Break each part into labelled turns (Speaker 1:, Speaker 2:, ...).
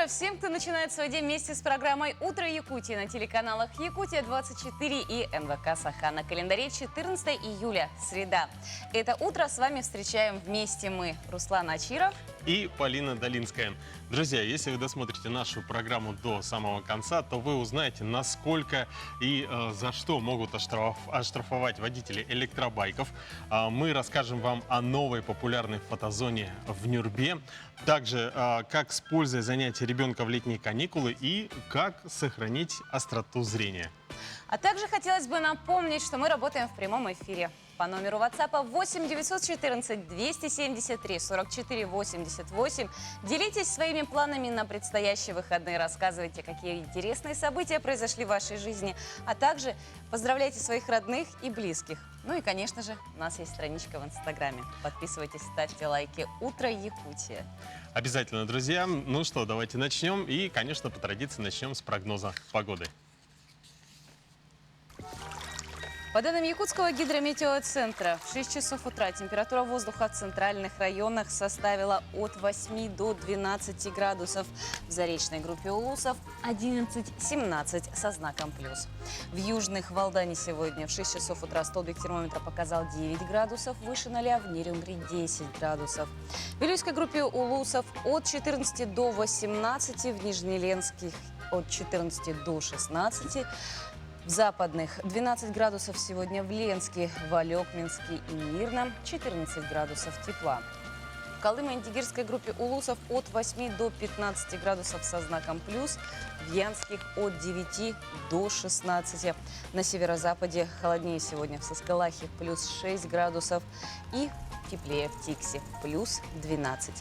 Speaker 1: утро всем, кто начинает свой день вместе с программой «Утро Якутии» на телеканалах «Якутия-24» и НВК «Саха». На календаре 14 июля, среда. Это утро с вами встречаем вместе мы, Руслан Ачиров
Speaker 2: и Полина Долинская. Друзья, если вы досмотрите нашу программу до самого конца, то вы узнаете, насколько и за что могут оштрафовать водители электробайков. Мы расскажем вам о новой популярной фотозоне в Нюрбе. Также, как с пользой занять ребенка в летние каникулы и как сохранить остроту зрения.
Speaker 1: А также хотелось бы напомнить, что мы работаем в прямом эфире. По номеру WhatsApp 8 914 273 44 88. Делитесь своими планами на предстоящие выходные. Рассказывайте, какие интересные события произошли в вашей жизни. А также поздравляйте своих родных и близких. Ну и, конечно же, у нас есть страничка в Инстаграме. Подписывайтесь, ставьте лайки. «Утро Якутия».
Speaker 2: Обязательно, друзья. Ну что, давайте начнем. И, конечно, по традиции начнем с прогноза погоды.
Speaker 1: По данным Якутского гидрометеоцентра, в 6 часов утра температура воздуха в центральных районах составила от 8 до 12 градусов. В заречной группе Улусов 11-17 со знаком плюс. В южных Валдане сегодня в 6 часов утра столбик термометра показал 9 градусов, выше 0, в Нерюнгри 10 градусов. В Вилюйской группе Улусов от 14 до 18, в Нижнеленских от 14 до 16. В западных 12 градусов сегодня в Ленске, в Алекминске и Мирном 14 градусов тепла. В Колымо-Индигирской группе Улусов от 8 до 15 градусов со знаком плюс, в Янских от 9 до 16. На северо-западе холоднее сегодня в Саскалахе плюс 6 градусов и теплее в Тиксе плюс 12.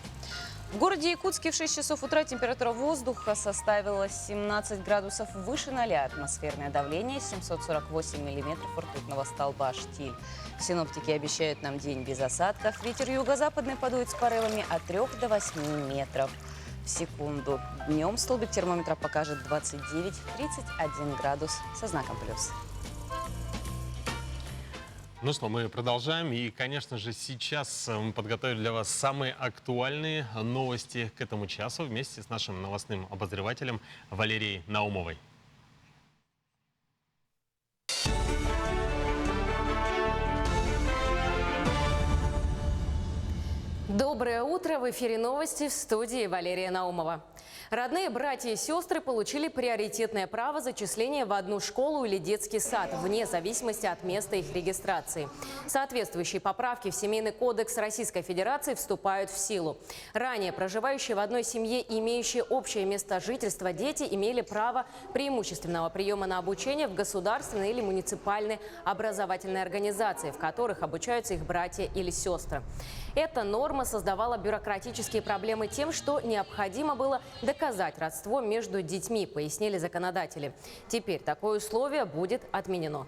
Speaker 1: В городе Якутске в 6 часов утра температура воздуха составила 17 градусов, выше 0, атмосферное давление 748 миллиметров ртутного столба «Штиль». Синоптики обещают нам день без осадков. Ветер юго-западный подует с порывами от 3 до 8 метров в секунду. Днем столбик термометра покажет 29-31 градус со знаком плюс.
Speaker 2: Ну что, мы продолжаем. И, конечно же, сейчас мы подготовили для вас самые актуальные новости к этому часу вместе с нашим новостным обозревателем Валерией Наумовой.
Speaker 3: Доброе утро! В эфире новости, в студии Валерия Наумова. Родные братья и сестры получили приоритетное право зачисления в одну школу или детский сад, вне зависимости от места их регистрации. Соответствующие поправки в Семейный кодекс Российской Федерации вступают в силу. Ранее проживающие в одной семье и имеющие общее место жительства дети имели право преимущественного приема на обучение в государственной или муниципальной образовательной организации, в которых обучаются их братья или сестры. Эта норма создавала бюрократические проблемы тем, что необходимо было доказать родство между детьми, пояснили законодатели. Теперь такое условие будет отменено.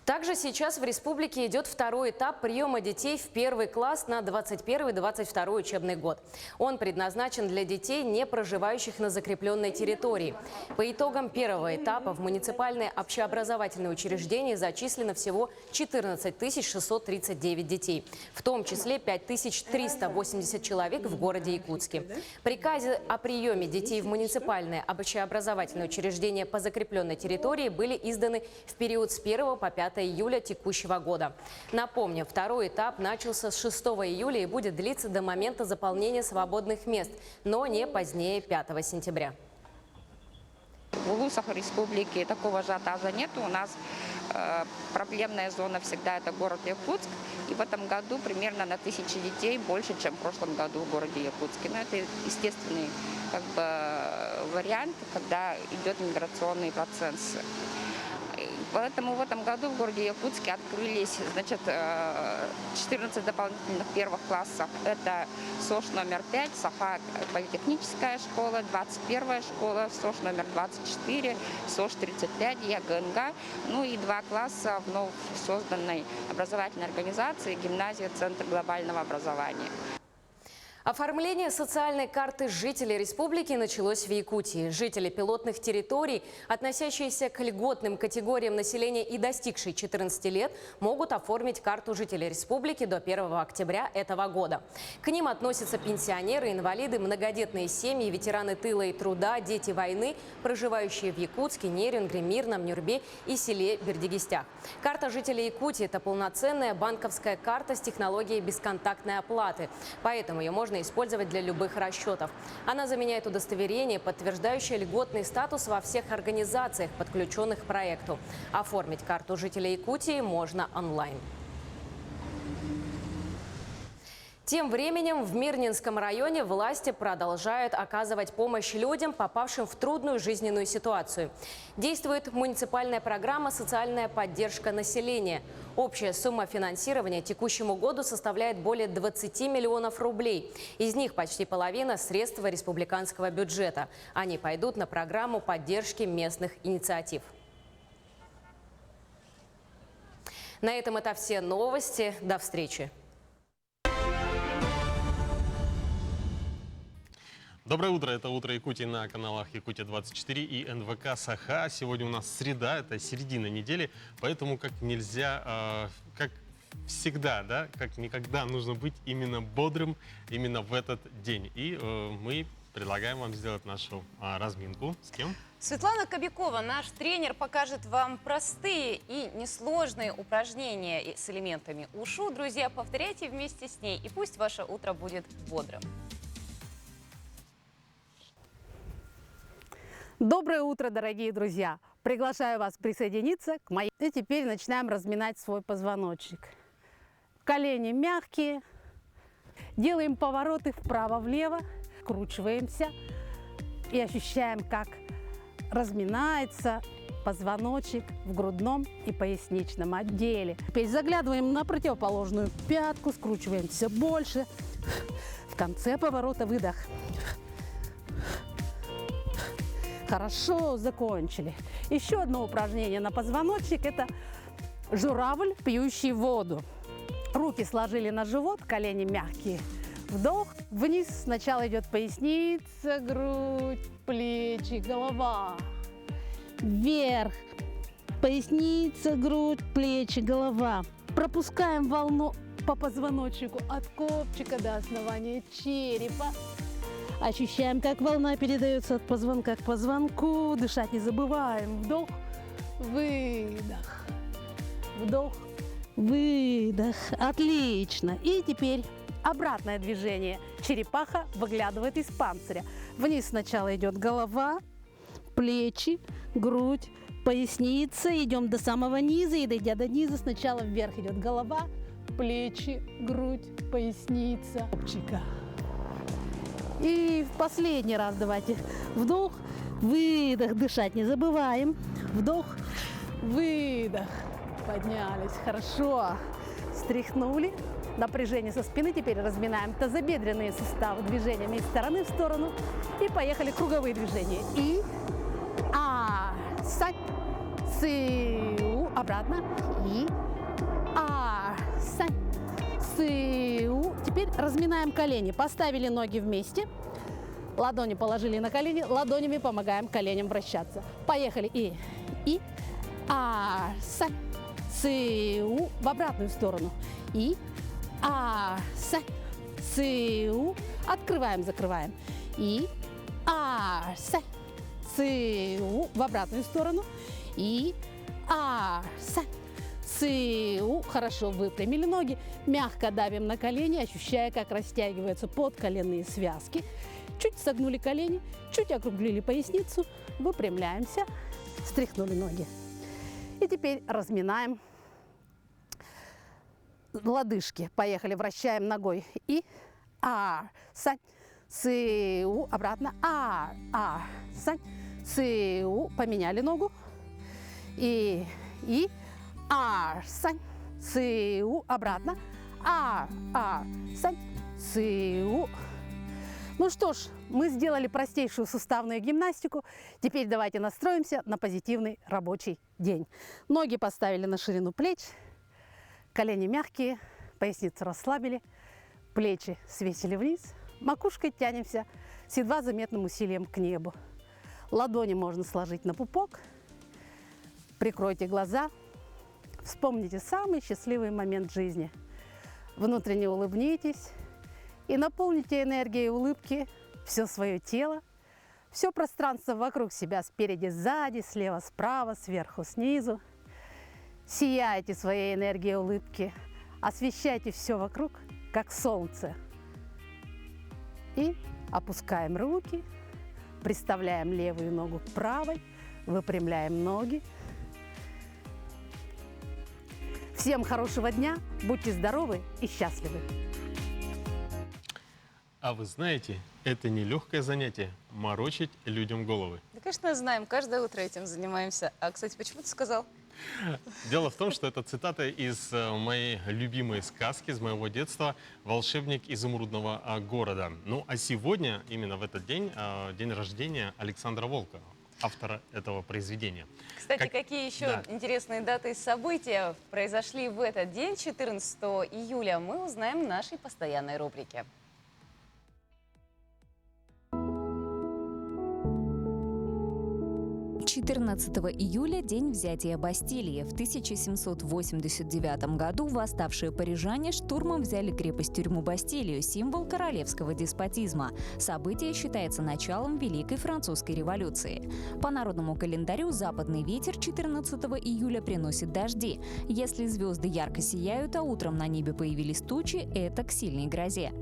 Speaker 3: Также сейчас в республике идет второй этап приема детей в первый класс на 21-22 учебный год. Он предназначен для детей, не проживающих на закрепленной территории. По итогам первого этапа в муниципальные общеобразовательные учреждения зачислено всего 14 639 детей, в том числе 5380 человек в городе Якутске. Приказы о приеме детей в муниципальные общеобразовательные учреждения по закрепленной территории были изданы в период с 1 по 5 июля текущего года. Напомню, второй этап начался с 6 июля и будет длиться до момента заполнения свободных мест, но не позднее 5 сентября.
Speaker 4: В улусах республики такого ажиотажа нет. У нас проблемная зона всегда это город Якутск. И в этом году примерно на 1000 детей больше, чем в прошлом году в городе Якутске. Но это естественный вариант, когда идет миграционный процесс. Поэтому в этом году в городе Якутске открылись 14 дополнительных первых классов. Это СОШ номер 5, Саха политехническая школа, 21-я школа, СОШ номер 24, СОШ 35, ЯГНГ. Ну и 2 класса в вновь созданной образовательной организации гимназия «Центр глобального образования».
Speaker 3: Оформление социальной карты жителей республики началось в Якутии. Жители пилотных территорий, относящиеся к льготным категориям населения и достигшие 14 лет, могут оформить карту жителей республики до 1 октября этого года. К ним относятся пенсионеры, инвалиды, многодетные семьи, ветераны тыла и труда, дети войны, проживающие в Якутске, Нерюнгри, Мирном, Нюрбе и селе Бердигистях. Карта жителей Якутии – это полноценная банковская карта с технологией бесконтактной оплаты. Поэтому ее можно использовать для любых расчетов. Она заменяет удостоверение, подтверждающее льготный статус во всех организациях, подключенных к проекту. Оформить карту жителей Якутии можно онлайн. Тем временем в Мирнинском районе власти продолжают оказывать помощь людям, попавшим в трудную жизненную ситуацию. Действует муниципальная программа «Социальная поддержка населения». Общая сумма финансирования текущему году составляет более 20 миллионов рублей. Из них почти половина – средства республиканского бюджета. Они пойдут на программу поддержки местных инициатив. На этом это все новости. До встречи.
Speaker 2: Доброе утро, это «Утро Якутии» на каналах Якутия-24 и НВК Саха. Сегодня у нас среда, это середина недели, поэтому как нельзя, как всегда, да, как никогда нужно быть именно бодрым именно в этот день. И мы предлагаем вам сделать нашу разминку. С кем?
Speaker 1: Светлана Кобякова, наш тренер, покажет вам простые и несложные упражнения с элементами ушу. Друзья, повторяйте вместе с ней, и пусть ваше утро будет бодрым.
Speaker 5: Доброе утро, дорогие друзья! Приглашаю вас присоединиться к моей... И теперь начинаем разминать свой позвоночник. Колени мягкие. Делаем повороты вправо-влево. Вкручиваемся и ощущаем, как разминается позвоночник в грудном и поясничном отделе. Теперь заглядываем на противоположную пятку, скручиваемся больше. В конце поворота выдох. Хорошо, закончили. Еще одно упражнение на позвоночник – это журавль, пьющий воду. Руки сложили на живот, колени мягкие. Вдох, вниз сначала идет поясница, грудь, плечи, голова. Вверх, поясница, грудь, плечи, голова. Пропускаем волну по позвоночнику от копчика до основания черепа. Ощущаем, как волна передается от позвонка к позвонку. Дышать не забываем. Вдох, выдох. Вдох, выдох. Отлично. И теперь обратное движение. Черепаха выглядывает из панциря. Вниз сначала идет голова, плечи, грудь, поясница. Идем до самого низа. И дойдя до низа, сначала вверх идет голова, плечи, грудь, поясница, копчика. И в последний раз давайте. Вдох, выдох, дышать не забываем. Вдох, выдох. Поднялись. Хорошо. Стряхнули. Напряжение со спины. Теперь разминаем тазобедренные суставы движениями из стороны в сторону. И поехали круговые движения. И сань, сыу. Обратно. И сань. Теперь разминаем колени. Поставили ноги вместе. Ладони положили на колени. Ладонями помогаем коленям вращаться. Поехали. И сань, сыу. В обратную сторону. И сань, сыу. Открываем, закрываем. И сань, сыу. В обратную сторону. И сань, сыу. Хорошо, выпрямили ноги. Мягко давим на колени, ощущая, как растягиваются подколенные связки. Чуть согнули колени, чуть округлили поясницу. Выпрямляемся. Стряхнули ноги. И теперь разминаем лодыжки. Поехали, вращаем ногой. И сань, сыу. Обратно. Сань, сыу. Поменяли ногу. И сань, сыу. Обратно. Сань, сыу. Ну что ж, мы сделали простейшую суставную гимнастику. Теперь давайте настроимся на позитивный рабочий день. Ноги поставили на ширину плеч, колени мягкие, поясницу расслабили, плечи свесили вниз, Макушкой тянемся с едва заметным усилием к небу. Ладони можно сложить на пупок. Прикройте глаза. Вспомните самый счастливый момент жизни. Внутренне улыбнитесь и наполните энергией улыбки все свое тело, все пространство вокруг себя, спереди, сзади, слева, справа, сверху, снизу. Сияйте своей энергией улыбки, освещайте все вокруг, как солнце. И опускаем руки, приставляем левую ногу к правой, выпрямляем ноги. Всем хорошего дня, будьте здоровы и счастливы.
Speaker 2: А вы знаете, это нелегкое занятие – морочить людям головы.
Speaker 1: Да, конечно, знаем, каждое утро этим занимаемся. А, кстати, почему ты сказал?
Speaker 2: Дело в том, что это цитата из моей любимой сказки, из моего детства «Волшебник изумрудного города». Ну, а сегодня, именно в этот день, день рождения Александра Волка, автора этого произведения.
Speaker 1: Кстати, какие еще интересные даты и события произошли в этот день, 14 июля, мы узнаем в нашей постоянной рубрике.
Speaker 6: 14 июля – день взятия Бастилии. В 1789 году восставшие парижане штурмом взяли крепость-тюрьму Бастилию, символ королевского деспотизма. Событие считается началом Великой Французской революции. По народному календарю западный ветер 14 июля приносит дожди. Если звезды ярко сияют, а утром на небе появились тучи, это к сильной грозе.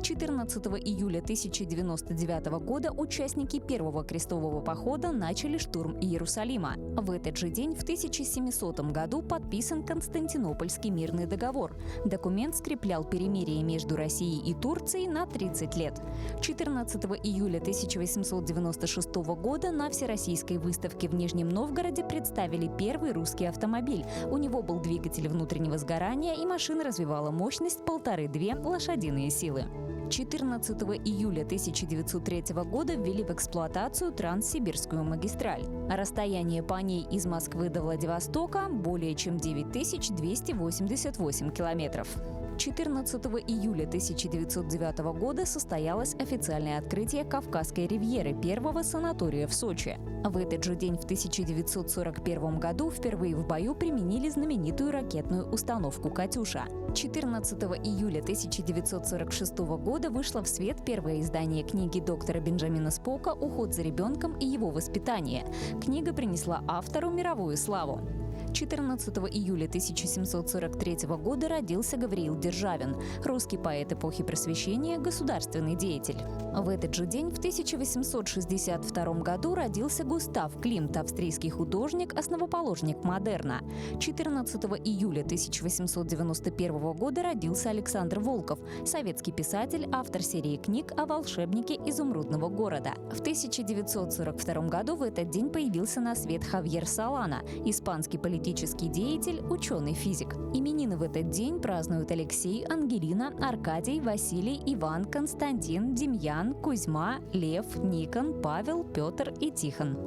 Speaker 6: 14 июля 1099 года участники Первого крестового похода начали штурм Иерусалима. В этот же день, в 1700 году, подписан Константинопольский мирный договор. Документ скреплял перемирие между Россией и Турцией на 30 лет. 14 июля 1896 года на Всероссийской выставке в Нижнем Новгороде представили первый русский автомобиль. У него был двигатель внутреннего сгорания, и машина развивала мощность 1,5-2 лошадиные силы. 14 июля 1903 года ввели в эксплуатацию Транссибирскую магистраль. Расстояние по ней из Москвы до Владивостока более чем 9288 километров. 14 июля 1909 года состоялось официальное открытие Кавказской ривьеры, первого санатория в Сочи. В этот же день, в 1941 году, впервые в бою применили знаменитую ракетную установку «Катюша». 14 июля 1946 года вышло в свет первое издание книги доктора Бенджамина Спока «Уход за ребенком и его воспитание». Книга принесла автору мировую славу. 14 июля 1743 года родился Гавриил Державин, русский поэт эпохи Просвещения, государственный деятель. В этот же день, в 1862 году, родился Густав Климт, австрийский художник, основоположник модерна. 14 июля 1891 года родился Александр Волков, советский писатель, автор серии книг о волшебнике изумрудного города. В 1942 году в этот день появился на свет Хавьер Солана, испанский политический деятель, ученый-физик. Именины в этот день празднуют Алексей, Ангелина, Аркадий, Василий, Иван, Константин, Демьян, Кузьма, Лев, Никон, Павел, Петр и Тихон.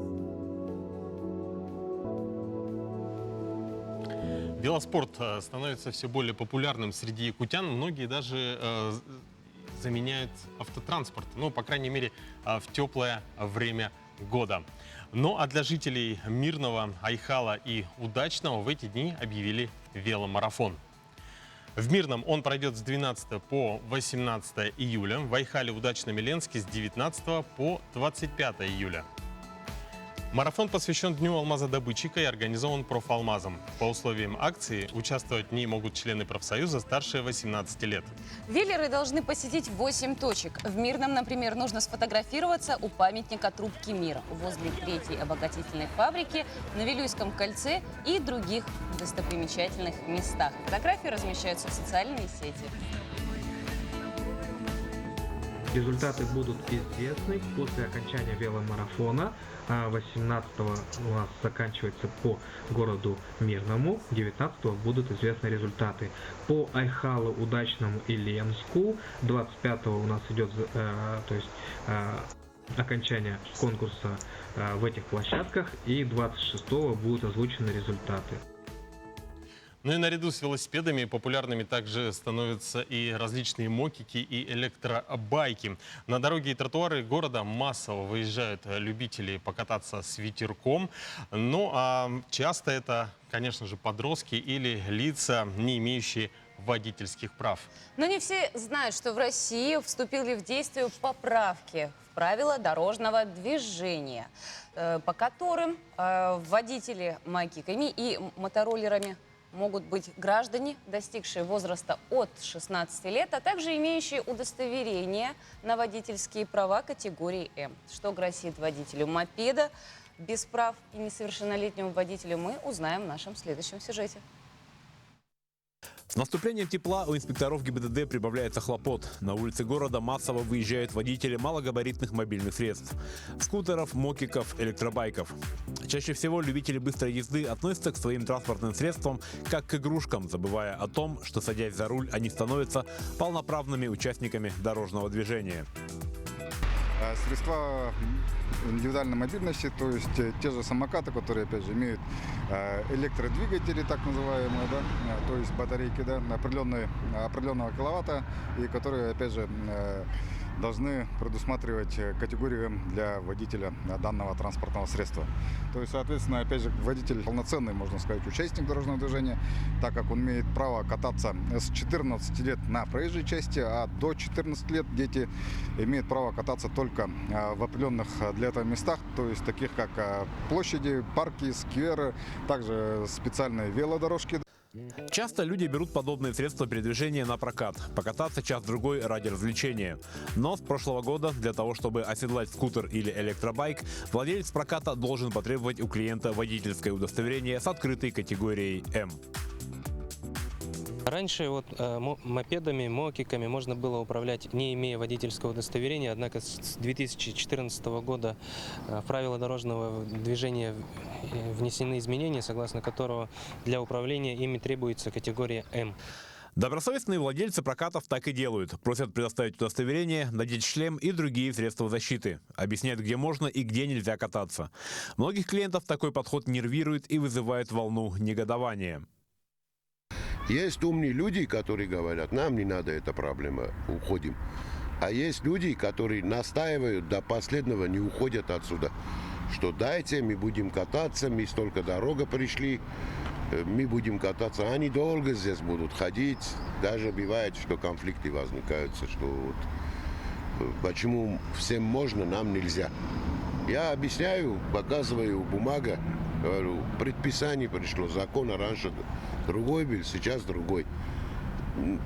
Speaker 2: Велоспорт становится все более популярным среди якутян. Многие даже заменяют автотранспорт, ну, по крайней мере, в теплое время года. Ну а для жителей Мирного, Айхала и Удачного в эти дни объявили веломарафон. В Мирном он пройдет с 12 по 18 июля, в Айхале, Удачном и Ленске с 19 по 25 июля. Марафон посвящен Дню алмазодобытчика и организован профалмазом. По условиям акции участвовать в ней могут члены профсоюза старше 18 лет.
Speaker 1: Веллеры должны посетить 8 точек. В Мирном, например, нужно сфотографироваться у памятника трубки «Мир», возле 3-й обогатительной фабрики, на Вилюйском кольце и других достопримечательных местах. Фотографии размещаются в социальные сети.
Speaker 7: Результаты будут известны после окончания веломарафона. 18-го у нас заканчивается по городу Мирному, 19-го будут известны результаты. По Айхалу, Удачному и Ленску 25-го у нас идет окончание конкурса в этих площадках, и 26-го будут озвучены результаты.
Speaker 2: Ну и наряду с велосипедами популярными также становятся и различные мотики и электробайки. На дороги и тротуары города массово выезжают любители покататься с ветерком. Ну а часто это, конечно же, подростки или лица, не имеющие водительских прав.
Speaker 1: Но не все знают, что в России вступили в действие поправки в правила дорожного движения, по которым водители мотиками и мотороллерами могут быть граждане, достигшие возраста от 16 лет, а также имеющие удостоверение на водительские права категории М. Что грозит водителю мопеда без прав и несовершеннолетнему водителю, мы узнаем в нашем следующем сюжете.
Speaker 8: С наступлением тепла у инспекторов ГИБДД прибавляется хлопот. На улицы города массово выезжают водители малогабаритных мобильных средств – скутеров, мокиков, электробайков. Чаще всего любители быстрой езды относятся к своим транспортным средствам как к игрушкам, забывая о том, что, садясь за руль, они становятся полноправными участниками дорожного движения.
Speaker 9: Средства индивидуальной мобильности, то есть те же самокаты, которые, опять же, имеют электродвигатели, так называемые, да, то есть батарейки, да, определенного киловатта, и которые, опять же, должны предусматривать категорию для водителя данного транспортного средства. То есть, соответственно, опять же, водитель полноценный, можно сказать, участник дорожного движения, так как он имеет право кататься с 14 лет на проезжей части, а до 14 лет дети имеют право кататься только в определенных для этого местах, то есть таких как площади, парки, скверы, также специальные велодорожки.
Speaker 8: Часто люди берут подобные средства передвижения на прокат, покататься час-другой ради развлечения. Но с прошлого года для того, чтобы оседлать скутер или электробайк, владелец проката должен потребовать у клиента водительское удостоверение с открытой категорией М.
Speaker 10: Раньше мопедами, мокиками можно было управлять, не имея водительского удостоверения, однако с 2014 года в правила дорожного движения внесены изменения, согласно которого для управления ими требуется категория М.
Speaker 8: Добросовестные владельцы прокатов так и делают. Просят предоставить удостоверение, надеть шлем и другие средства защиты. Объясняют, где можно и где нельзя кататься. Многих клиентов такой подход нервирует и вызывает волну негодования.
Speaker 11: Есть умные люди, которые говорят, нам не надо эта проблема, уходим. А есть люди, которые настаивают до последнего, не уходят отсюда. Что дайте, мы будем кататься, мы столько дорога пришли, мы будем кататься. Они долго здесь будут ходить. Даже бывает, что конфликты возникают, что вот, почему всем можно, нам нельзя. Я объясняю, показываю бумага, говорю, предписание пришло, закон раньше другой был, сейчас другой.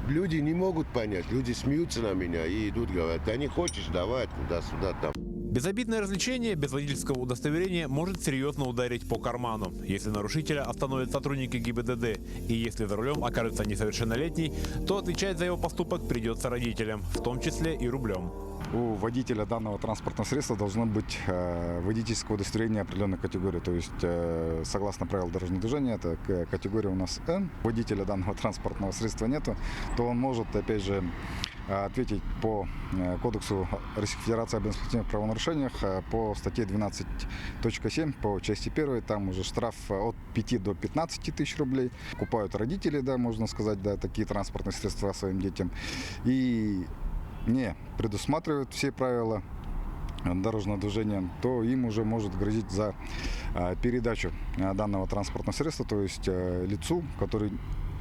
Speaker 11: Люди не могут понять, люди смеются на меня и идут, говорят, да не хочешь, давай туда-сюда, там.
Speaker 8: Безобидное развлечение без водительского удостоверения может серьезно ударить по карману, если нарушителя остановят сотрудники ГИБДД. И если за рулем окажется несовершеннолетний, то отвечать за его поступок придется родителям, в том числе и рублем.
Speaker 9: У водителя данного транспортного средства должно быть водительское удостоверение определенной категории. То есть, согласно правилам дорожного движения, это категория у нас М. Водителя данного транспортного средства нету, то он может, опять же, ответить по Кодексу Российской Федерации об административных правонарушениях по статье 12.7 по части 1. Там уже штраф от 5 до 15 тысяч рублей. Покупают родители, да, можно сказать, да, такие транспортные средства своим детям. И не предусматривают все правила дорожного движения, то им уже может грозить за передачу данного транспортного средства, то есть лицу, который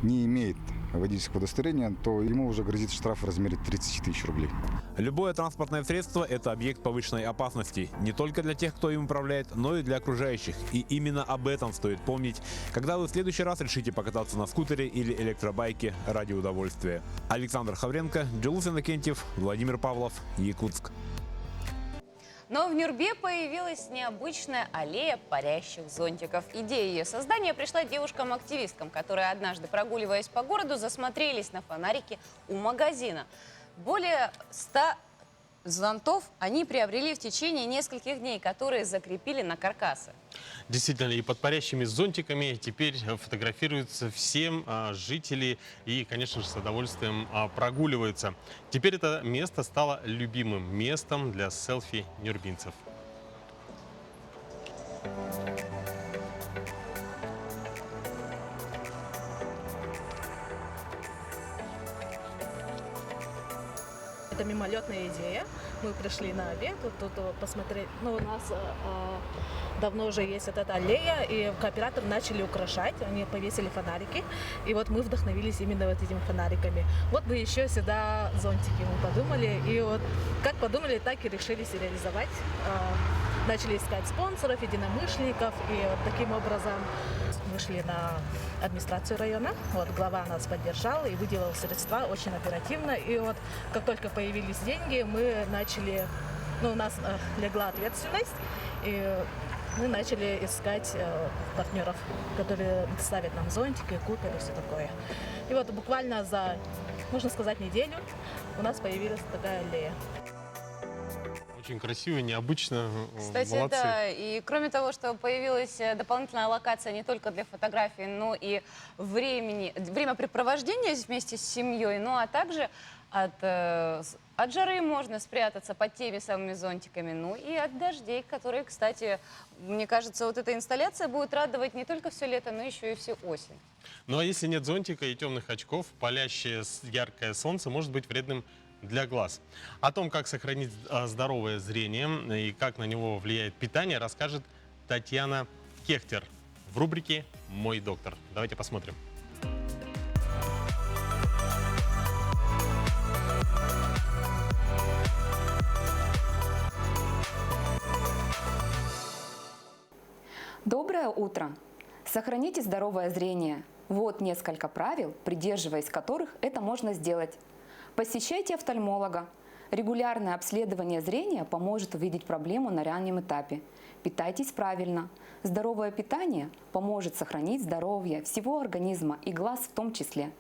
Speaker 9: не имеет водительского удостоверения, то ему уже грозит штраф в размере 30 тысяч рублей.
Speaker 8: Любое транспортное средство – это объект повышенной опасности. Не только для тех, кто им управляет, но и для окружающих. И именно об этом стоит помнить, когда вы в следующий раз решите покататься на скутере или электробайке ради удовольствия. Александр Хавренко, Джулус Иннокентьев, Владимир Павлов, Якутск.
Speaker 1: Но в Нюрбе появилась необычная аллея парящих зонтиков. Идея ее создания пришла девушкам-активисткам, которые однажды, прогуливаясь по городу, засмотрелись на фонарики у магазина. Более 100 зонтов они приобрели в течение нескольких дней, которые закрепили на каркасы.
Speaker 2: Действительно, и под парящими зонтиками теперь фотографируются всем жители и, конечно же, с удовольствием прогуливаются. Теперь это место стало любимым местом для селфи нюрбинцев.
Speaker 12: это мимолетная идея. Мы пришли на обед, тут посмотреть. Ну, у нас давно уже есть вот эта аллея, и кооператоры начали украшать, они повесили фонарики, и вот мы вдохновились именно вот этими фонариками. Вот бы еще сюда зонтики мы подумали, и вот как подумали, так и решились реализовать. Начали искать спонсоров, единомышленников, и вот таким образом вышли на администрацию района. Вот глава нас поддержал и выделил средства очень оперативно. И вот как только появились деньги, мы начали, ну, у нас легла ответственность, и мы начали искать партнеров, которые ставят нам зонтики, купят и все такое. И вот буквально за, можно сказать, неделю у нас появилась такая аллея.
Speaker 2: Очень красиво, необычно.
Speaker 1: Кстати,
Speaker 2: Молодцы.
Speaker 1: да, и кроме того, что появилась дополнительная локация не только для фотографий, но и времяпрепровождения вместе с семьей, ну а также от жары можно спрятаться под теми самыми зонтиками, ну и от дождей, которые, кстати, мне кажется, вот эта инсталляция будет радовать не только все лето, но еще и всю осень.
Speaker 2: Ну а если нет зонтика и темных очков, палящее яркое солнце может быть вредным для глаз. О том, как сохранить здоровое зрение и как на него влияет питание, расскажет Татьяна Кехтер в рубрике «Мой доктор». Давайте посмотрим.
Speaker 13: Доброе утро! Сохраните здоровое зрение. Вот несколько правил, придерживаясь которых это можно сделать. Посещайте офтальмолога. Регулярное обследование зрения поможет увидеть проблему на раннем этапе. Питайтесь правильно. Здоровое питание поможет сохранить здоровье всего организма и глаз в том числе.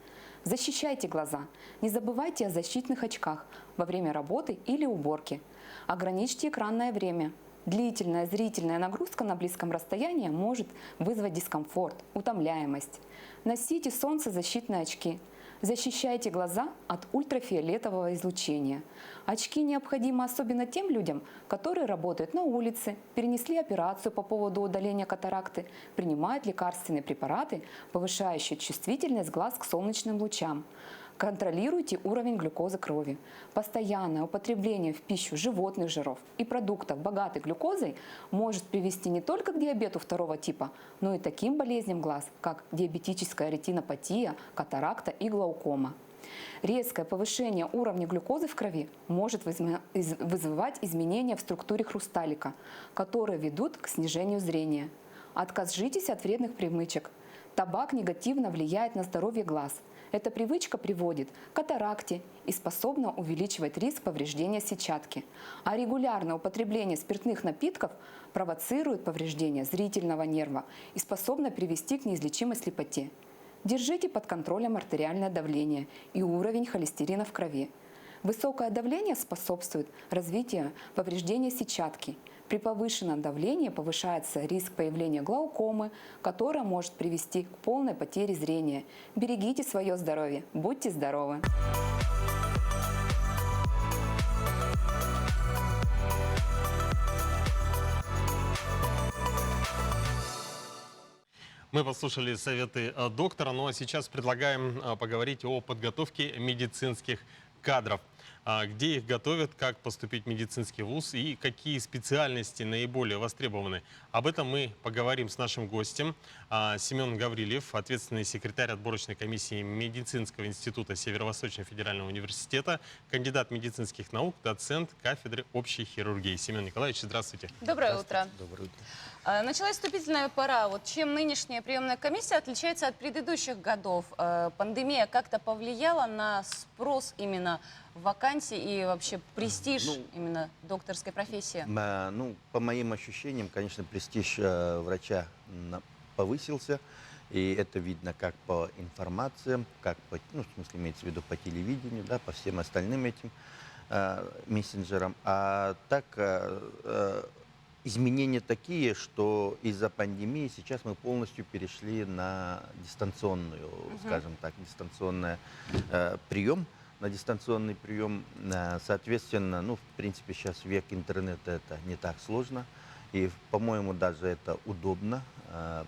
Speaker 13: Защищайте глаза. Не забывайте о защитных очках во время работы или уборки. Ограничьте экранное время. Длительная зрительная нагрузка на близком расстоянии может вызвать дискомфорт, утомляемость. Носите солнцезащитные очки. Защищайте глаза от ультрафиолетового излучения. Очки необходимы особенно тем людям, которые работают на улице, перенесли операцию по поводу удаления катаракты, принимают лекарственные препараты, повышающие чувствительность глаз к солнечным лучам. Контролируйте уровень глюкозы крови. Постоянное употребление в пищу животных жиров и продуктов, богатых глюкозой, может привести не только к диабету второго типа, но и таким болезням глаз, как диабетическая ретинопатия, катаракта и глаукома. Резкое повышение уровня глюкозы в крови может вызывать изменения в структуре хрусталика, которые ведут к снижению зрения. Откажитесь от вредных привычек. Табак негативно влияет на здоровье глаз. Эта привычка приводит к катаракте и способна увеличивать риск повреждения сетчатки. А регулярное употребление спиртных напитков провоцирует повреждение зрительного нерва и способно привести к неизлечимой слепоте. Держите под контролем артериальное давление и уровень холестерина в крови. Высокое давление способствует развитию повреждения сетчатки. При повышенном давлении повышается риск появления глаукомы, которая может привести к полной потере зрения. Берегите свое здоровье, будьте здоровы!
Speaker 2: Мы послушали советы доктора, ну а сейчас предлагаем поговорить о подготовке медицинских кадров. Где их готовят, как поступить в медицинский вуз и какие специальности наиболее востребованы. Об этом мы поговорим с нашим гостем. Семен Гаврилев, ответственный секретарь отборочной комиссии Медицинского института Северо-Восточного федерального университета, кандидат медицинских наук, доцент кафедры общей хирургии. Семен Николаевич, здравствуйте.
Speaker 1: Доброе утро.
Speaker 11: Доброе утро.
Speaker 1: Началась вступительная пора. Вот чем нынешняя приемная комиссия отличается от предыдущих годов? Пандемия как-то повлияла на спрос именно вакансий и вообще престиж именно докторской профессии?
Speaker 14: По моим ощущениям, конечно, престиж врача повысился. И это видно как по информациям, как по, в смысле, имеется в виду по телевидению, да, по всем остальным этим мессенджерам. А так изменения такие, что из-за пандемии сейчас мы полностью перешли на дистанционную, скажем так, дистанционный прием. На дистанционный прием, соответственно, в принципе, сейчас век интернета, это не так сложно. И, по-моему, даже это удобно.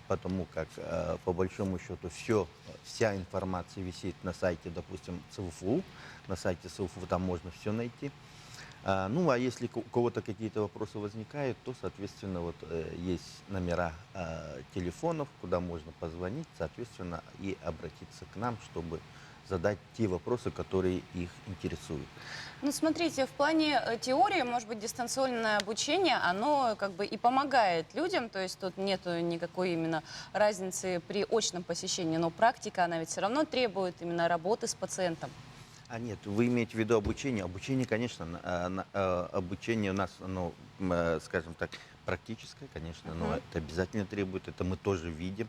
Speaker 14: потому как по большому счету вся информация висит на сайте, допустим, ЦВФУ. На сайте ЦВФУ там можно все найти. Ну, а если у кого-то какие-то вопросы возникают, то, соответственно, вот есть номера телефонов, куда можно позвонить, соответственно, и обратиться к нам, чтобы задать те вопросы, которые их интересуют.
Speaker 1: Ну, смотрите, в плане теории, может быть, дистанционное обучение, оно как бы и помогает людям, то есть тут нету никакой именно разницы при очном посещении, но практика, она ведь все равно требует именно работы с пациентом.
Speaker 14: Нет, вы имеете в виду обучение? Обучение, конечно, обучение у нас, оно, скажем так, практическое, конечно, но это обязательно требует, это мы тоже видим.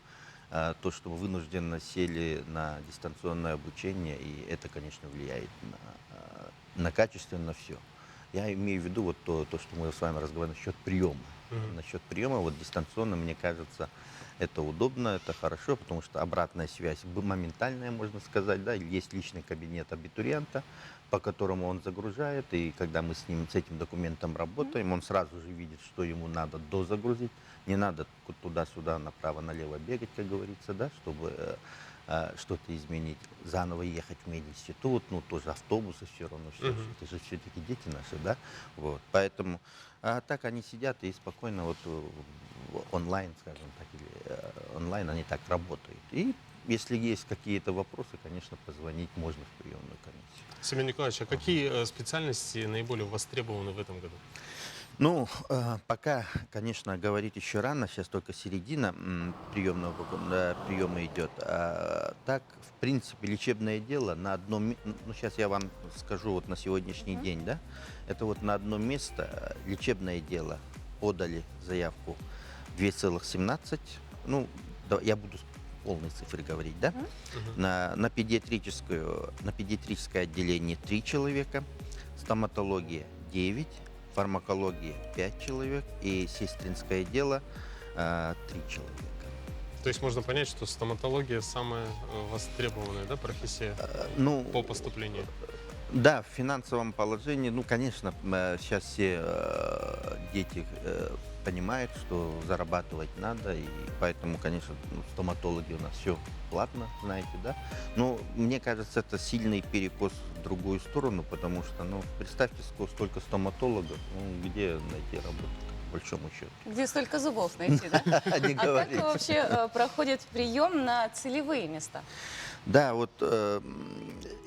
Speaker 14: То, что мы вынужденно сели на дистанционное обучение, и это, конечно, влияет на качество, на все. Я имею в виду вот то, что мы с вами разговаривали насчет приема. Насчет приема, вот дистанционно, мне кажется, это удобно, это хорошо, потому что обратная связь моментальная, можно сказать, да, есть личный кабинет абитуриента, по которому он загружает, и когда мы с этим документом работаем, он сразу же видит, что ему надо дозагрузить, не надо туда-сюда, направо-налево бегать, как говорится, да, чтобы что-то изменить, заново ехать в мединститут, ну, тоже автобусы все равно, это же все-таки дети наши, да, вот, поэтому так они сидят и спокойно вот онлайн, скажем так, или онлайн они так работают. И если есть какие-то вопросы, конечно, позвонить можно в приемную комиссию.
Speaker 2: Семен Николаевич, а какие специальности наиболее востребованы в этом году?
Speaker 14: Ну, пока, конечно, говорить еще рано, сейчас только середина приема идет. Так, в принципе, лечебное дело на одном, ну, сейчас я вам скажу вот на сегодняшний день, да, это вот на одно место лечебное дело подали заявку 2,17, ну, да, я буду полные цифры говорить, да, на педиатрическое отделение 3 человека, стоматология 9, фармакология 5 человек и сестринское дело 3 человека.
Speaker 2: То есть можно понять, что стоматология самая востребованная, да, профессия по поступлению?
Speaker 14: Да, в финансовом положении, ну, конечно, сейчас все дети понимают, что зарабатывать надо, и поэтому, конечно, стоматологи у нас все платно, знаете, да. Но мне кажется, это сильный перекос в другую сторону, потому что, ну, представьте, сколько стоматологов, ну, где найти работу, по большому счету.
Speaker 1: Где столько зубов найти, да?
Speaker 14: Не
Speaker 1: А как
Speaker 14: говорите.
Speaker 1: вообще проходит прием на целевые места?
Speaker 14: Да, вот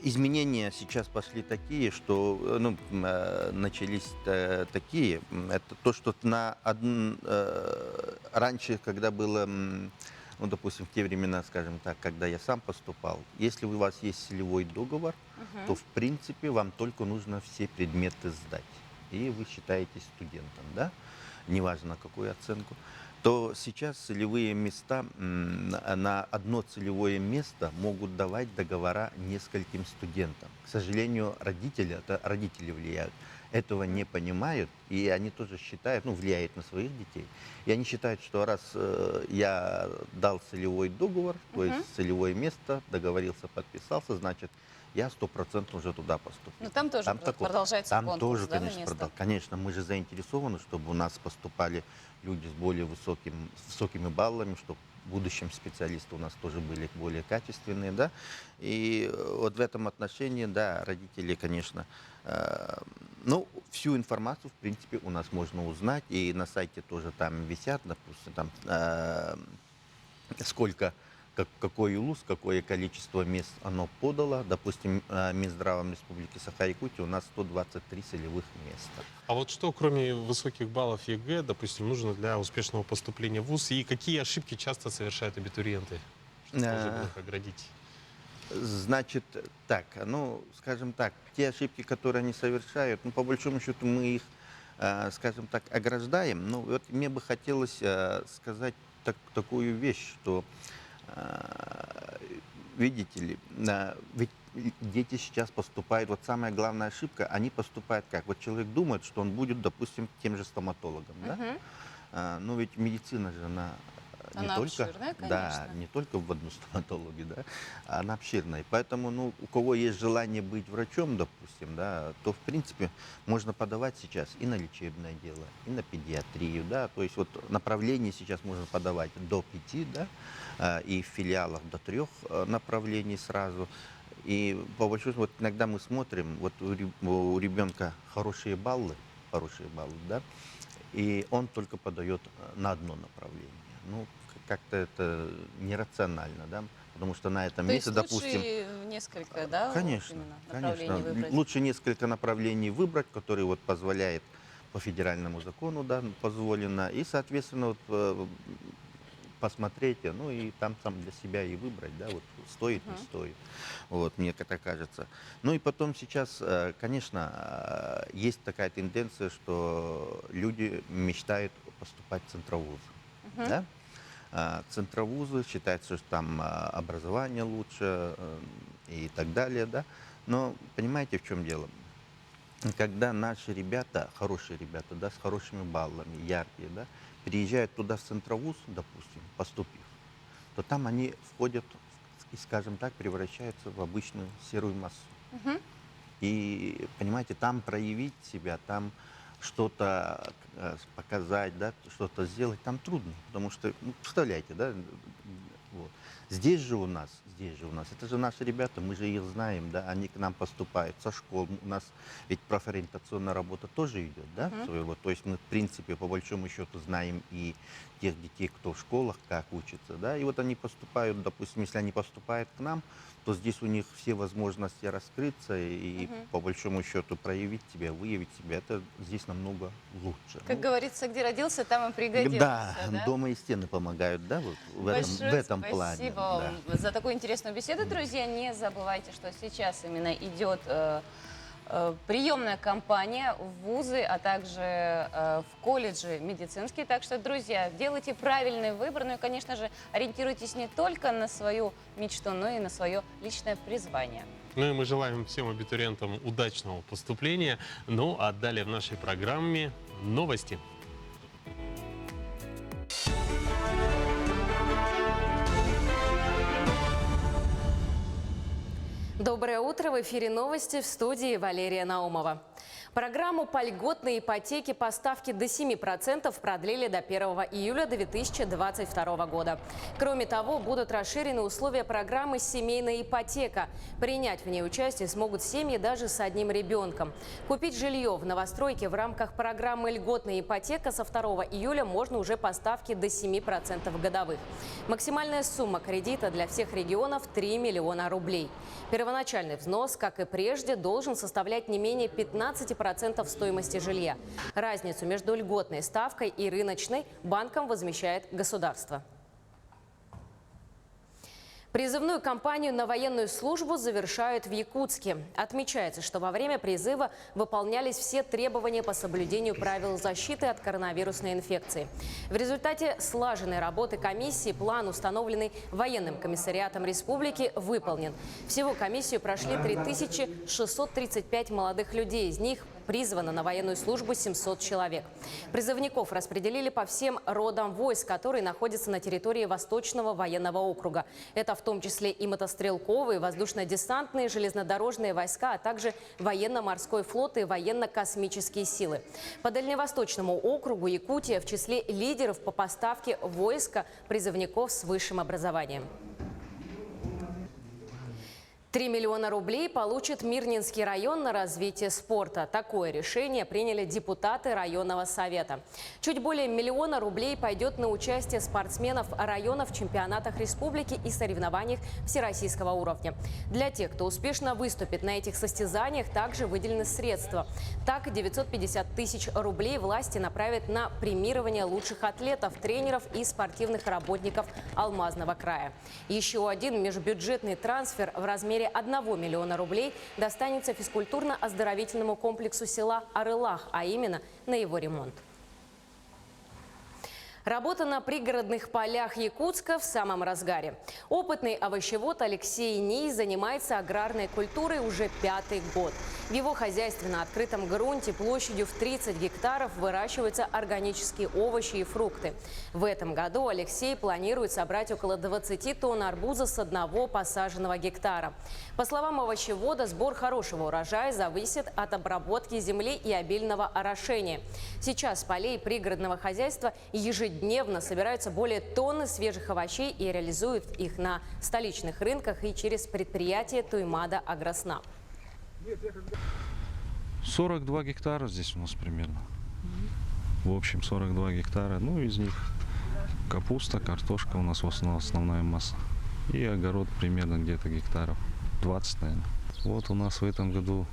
Speaker 14: изменения сейчас пошли такие, что начались такие. Это то, что раньше, когда было, ну, допустим, в те времена, скажем так, когда я сам поступал, если у вас есть целевой договор, то, в принципе, вам только нужно все предметы сдать. И вы считаетесь студентом, да? Неважно, какую оценку. То сейчас целевые места, на одно целевое место могут давать договора нескольким студентам. К сожалению, родители влияют, этого не понимают, и они тоже считают, ну, влияют на своих детей. И они считают, что раз я дал целевой договор, то есть целевое место, договорился, подписался, значит, я 100% уже туда поступлю.
Speaker 1: Но там тоже продолжается конкурс,
Speaker 14: там тоже,
Speaker 1: да,
Speaker 14: конечно,
Speaker 1: на место?
Speaker 14: Конечно, мы же заинтересованы, чтобы у нас поступали люди с более высокими баллами, чтобы в будущем специалисты у нас тоже были более качественные, да. И вот в этом отношении, да, родители, конечно, ну, всю информацию, в принципе, у нас можно узнать, и на сайте тоже там висят, допустим, там какой УЛУС, какое количество мест оно подало. Допустим, Минздравом Республики Саха-Якутия у нас 123 целевых места.
Speaker 2: А вот что, кроме высоких баллов ЕГЭ, допустим, нужно для успешного поступления в ВУЗ, и какие ошибки часто совершают абитуриенты, чтобы тоже их оградить?
Speaker 14: Значит, так, ну, скажем так, те ошибки, которые они совершают, ну, по большому счету мы их, скажем так, ограждаем. Ну, вот мне бы хотелось сказать такую вещь, что видите ли, ведь дети сейчас поступают, вот самая главная ошибка, они поступают как? Вот человек думает, что он будет, допустим, тем же стоматологом, да? Но ведь медицина же, она
Speaker 1: Она обширная,
Speaker 14: да,
Speaker 1: конечно.
Speaker 14: не только в одну стоматологию, да, она обширная. Поэтому, ну, у кого есть желание быть врачом, допустим, да, то, в принципе, можно подавать сейчас и на лечебное дело, и на педиатрию, да, то есть вот направлений сейчас можно подавать до 5, да, и в филиалах до 3 направлений сразу. И по большому счету, вот иногда мы смотрим, вот у ребенка хорошие баллы, да, и он только подает на одно направление. Ну, как-то это нерационально, да, потому что на этом
Speaker 1: То
Speaker 14: месте,
Speaker 1: есть
Speaker 14: допустим...
Speaker 1: лучше несколько, да,
Speaker 14: Конечно,
Speaker 1: вот именно направлений
Speaker 14: конечно.
Speaker 1: выбрать?
Speaker 14: Лучше несколько направлений выбрать, которые вот позволяет по федеральному закону, да, позволено, и, соответственно, вот, посмотреть, ну и там для себя и выбрать, да, вот стоит, не стоит, вот, мне так кажется. Ну и потом сейчас, конечно, есть такая тенденция, что люди мечтают поступать в центровузы, да? Центровузы, считается, что там образование лучше и так далее, да, но понимаете, в чем дело? Когда наши ребята, хорошие ребята, да, с хорошими баллами, яркие, да, приезжают туда в центровуз, допустим, поступив, то там они входят и, скажем так, превращаются в обычную серую массу. И, понимаете, там проявить себя, там что-то показать, да, что-то сделать, там трудно, потому что, ну, представляете, да, вот. Здесь же у нас, это же наши ребята, мы же их знаем, да, они к нам поступают со школ, у нас ведь профориентационная работа тоже идет, да, то есть мы, в принципе, по большому счету знаем и тех детей, кто в школах, как учатся, да, и вот они поступают, допустим, если они поступают к нам, то здесь у них все возможности раскрыться и по большому счету проявить себя, выявить себя, это здесь намного лучше.
Speaker 1: Как говорится, где родился, там и пригодился.
Speaker 14: Да, дома и стены помогают, да, вот в этом плане.
Speaker 1: Спасибо вам за такую интересную беседу, друзья. Не забывайте, что сейчас именно идет приемная кампания в вузы, а также в колледжи медицинские. Так что, друзья, делайте правильный выбор. Ну и, конечно же, ориентируйтесь не только на свою мечту, но и на свое личное призвание.
Speaker 2: Ну и мы желаем всем абитуриентам удачного поступления. Ну а далее в нашей программе новости.
Speaker 3: Доброе утро! В эфире новости, в студии Валерия Наумова. Программу по льготной ипотеке по ставке до 7% продлили до 1 июля 2022 года. Кроме того, будут расширены условия программы «Семейная ипотека». Принять в ней участие смогут семьи даже с одним ребенком. Купить жилье в новостройке в рамках программы «Льготная ипотека» со 2 июля можно уже по ставке до 7% годовых. Максимальная сумма кредита для всех регионов – 3 миллиона рублей. Первоначальный взнос, как и прежде, должен составлять не менее 15% стоимости жилья. Разницу между льготной ставкой и рыночной банкам возмещает государство. Призывную кампанию на военную службу завершают в Якутске. Отмечается, что во время призыва выполнялись все требования по соблюдению правил защиты от коронавирусной инфекции. В результате слаженной работы комиссии план, установленный военным комиссариатом республики, выполнен. Всего комиссию прошли 3635 молодых людей, из них призвано на военную службу 700 человек. Призывников распределили по всем родам войск, которые находятся на территории Восточного военного округа. Это в том числе и мотострелковые, воздушно-десантные, железнодорожные войска, а также военно-морской флот и военно-космические силы. По Дальневосточному округу Якутия в числе лидеров по поставке войска призывников с высшим образованием. 3 миллиона рублей получит Мирнинский район на развитие спорта. Такое решение приняли депутаты районного совета. Чуть более 1 миллиона рублей пойдет на участие спортсменов района в чемпионатах республики и соревнованиях всероссийского уровня. Для тех, кто успешно выступит на этих состязаниях, также выделены средства. Так, 950 тысяч рублей власти направят на премирование лучших атлетов, тренеров и спортивных работников Алмазного края. Еще один межбюджетный трансфер в размере 1 миллиона рублей достанется физкультурно-оздоровительному комплексу села Арылах, а именно на его ремонт. Работа на пригородных полях Якутска в самом разгаре. Опытный овощевод Алексей Ний занимается аграрной культурой уже 5-й год. В его хозяйстве на открытом грунте площадью в 30 гектаров выращиваются органические овощи и фрукты. В этом году Алексей планирует собрать около 20 тонн арбуза с одного посаженного гектара. По словам овощевода, сбор хорошего урожая зависит от обработки земли и обильного орошения. Сейчас с полей пригородного хозяйства ежедневно собираются более тонны свежих овощей и реализуют их на столичных рынках и через предприятие Туймада Агроснаб.
Speaker 15: 42 гектара здесь у нас примерно. В общем 42 гектара. Ну, из них капуста, картошка у нас в основном основная масса. И огород примерно где-то гектаров 20, наверное. Вот у нас в этом году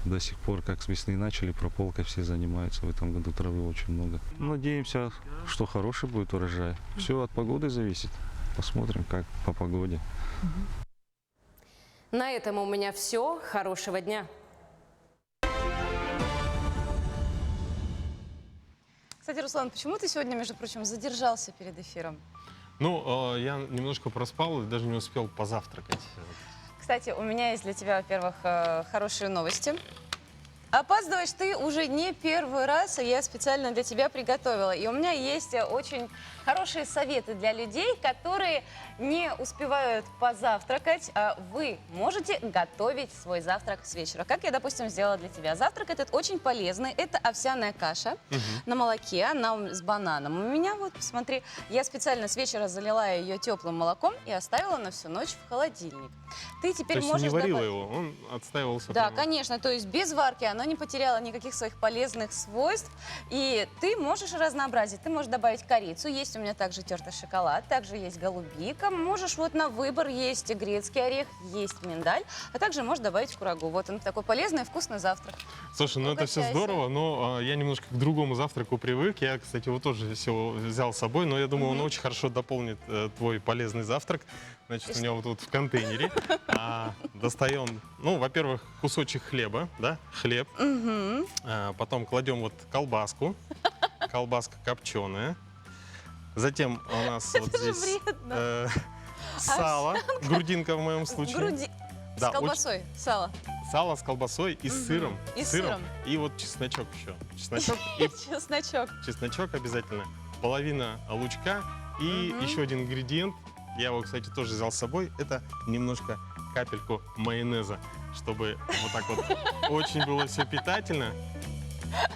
Speaker 15: до сих пор, как с весны начали, прополкой все занимаются. В этом году травы очень много. Надеемся, что хороший будет урожай. Все от погоды зависит. Посмотрим, как по погоде.
Speaker 3: На этом у меня все. Хорошего дня.
Speaker 1: Кстати, Руслан, почему ты сегодня, между прочим, задержался перед эфиром?
Speaker 2: Ну, я немножко проспал и даже не успел позавтракать.
Speaker 1: Кстати, у меня есть для тебя, во-первых, хорошие новости. Опаздываешь ты уже не первый раз, и я специально для тебя приготовила. И у меня есть очень хорошие советы для людей, которые не успевают позавтракать. Вы можете готовить свой завтрак с вечера. Как я, допустим, сделала для тебя. Завтрак этот очень полезный. Это овсяная каша на молоке, она с бананом. У меня вот, смотри, я специально с вечера залила ее теплым молоком и оставила на всю ночь в холодильник. Ты теперь
Speaker 2: То есть
Speaker 1: можешь
Speaker 2: не варила
Speaker 1: добавить...
Speaker 2: его, он отстаивался
Speaker 1: Да,
Speaker 2: прямо.
Speaker 1: конечно, то есть без варки оно не потеряло никаких своих полезных свойств. И ты можешь разнообразить. Ты можешь добавить корицу, есть у меня также тертый шоколад, также есть голубика. Можешь вот на выбор, есть грецкий орех, есть миндаль, а также можешь добавить курагу. Вот он такой полезный и вкусный завтрак.
Speaker 2: Слушай, ну это все
Speaker 1: Угощайся.
Speaker 2: здорово, но я немножко к другому завтраку привык. Я, кстати, его тоже все взял с собой, но я думаю, он очень хорошо дополнит твой полезный завтрак. Значит, у меня вот тут в контейнере достаем, ну, во-первых, кусочек хлеба, да, хлеб. Потом кладем вот колбаску, колбаска копченая. Затем у нас вот здесь сало, грудинка в моем случае.
Speaker 1: С колбасой, сало.
Speaker 2: Сало с колбасой и с сыром.
Speaker 1: И с сыром.
Speaker 2: И вот чесночок еще. Чесночок и
Speaker 1: Чесночок.
Speaker 2: чесночок обязательно. Половина лучка и еще один ингредиент. Я его, кстати, тоже взял с собой. Это немножко капельку майонеза, чтобы вот так вот очень было все питательно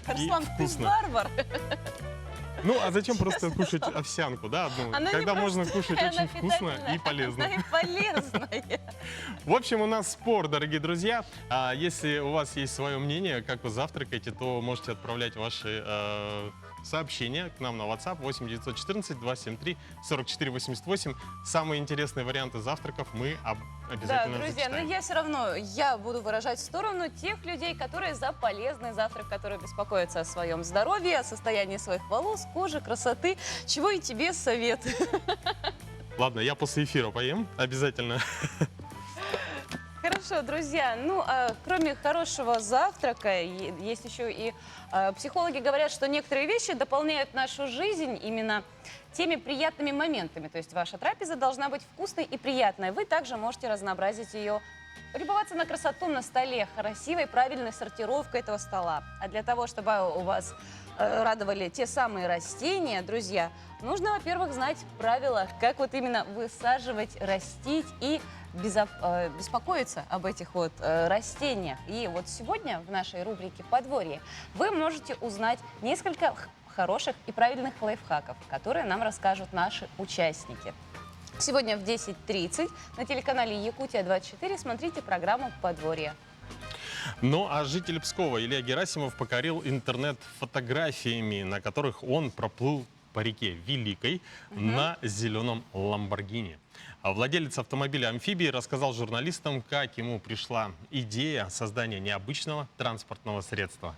Speaker 2: и
Speaker 1: Руслан, ты
Speaker 2: вкусно.
Speaker 1: варвар.
Speaker 2: Ну, а зачем просто кушать овсянку, да, одну?
Speaker 1: Она
Speaker 2: Когда
Speaker 1: не
Speaker 2: можно
Speaker 1: просто
Speaker 2: кушать
Speaker 1: такая,
Speaker 2: очень
Speaker 1: она
Speaker 2: вкусно
Speaker 1: питательная,
Speaker 2: и полезно.
Speaker 1: Она и полезная.
Speaker 2: В общем, у нас спор, дорогие друзья. Если у вас есть свое мнение, как вы завтракаете, то можете отправлять ваши сообщения к нам на WhatsApp 8 914 273 44 88. Самые интересные варианты завтраков мы
Speaker 1: Да,
Speaker 2: обязательно
Speaker 1: друзья, но
Speaker 2: зачитаем.
Speaker 1: я все равно, я буду выражать в сторону тех людей, которые за полезный завтрак, которые беспокоятся о своем здоровье, о состоянии своих волос, кожи, красоты, чего и тебе советую.
Speaker 2: Ладно, я после эфира поем обязательно.
Speaker 1: Хорошо, друзья, ну, кроме хорошего завтрака, есть еще и психологи говорят, что некоторые вещи дополняют нашу жизнь именно теми приятными моментами. То есть ваша трапеза должна быть вкусной и приятной. Вы также можете разнообразить ее, любоваться на красоту на столе, красивой, правильной сортировкой этого стола. А для того, чтобы у вас радовали те самые растения, друзья, нужно, во-первых, знать правила, как вот именно высаживать, растить и беспокоиться об этих вот растениях. И вот сегодня в нашей рубрике «Подворье» вы можете узнать несколько хороших и правильных лайфхаков, которые нам расскажут наши участники. Сегодня в 10:30 на телеканале «Якутия-24» смотрите программу «Подворье».
Speaker 2: Ну, а житель Пскова Илья Герасимов покорил интернет фотографиями, на которых он проплыл по реке Великой на зеленом Ламборгини. А владелец автомобиля-амфибии рассказал журналистам, как ему пришла идея создания необычного транспортного средства.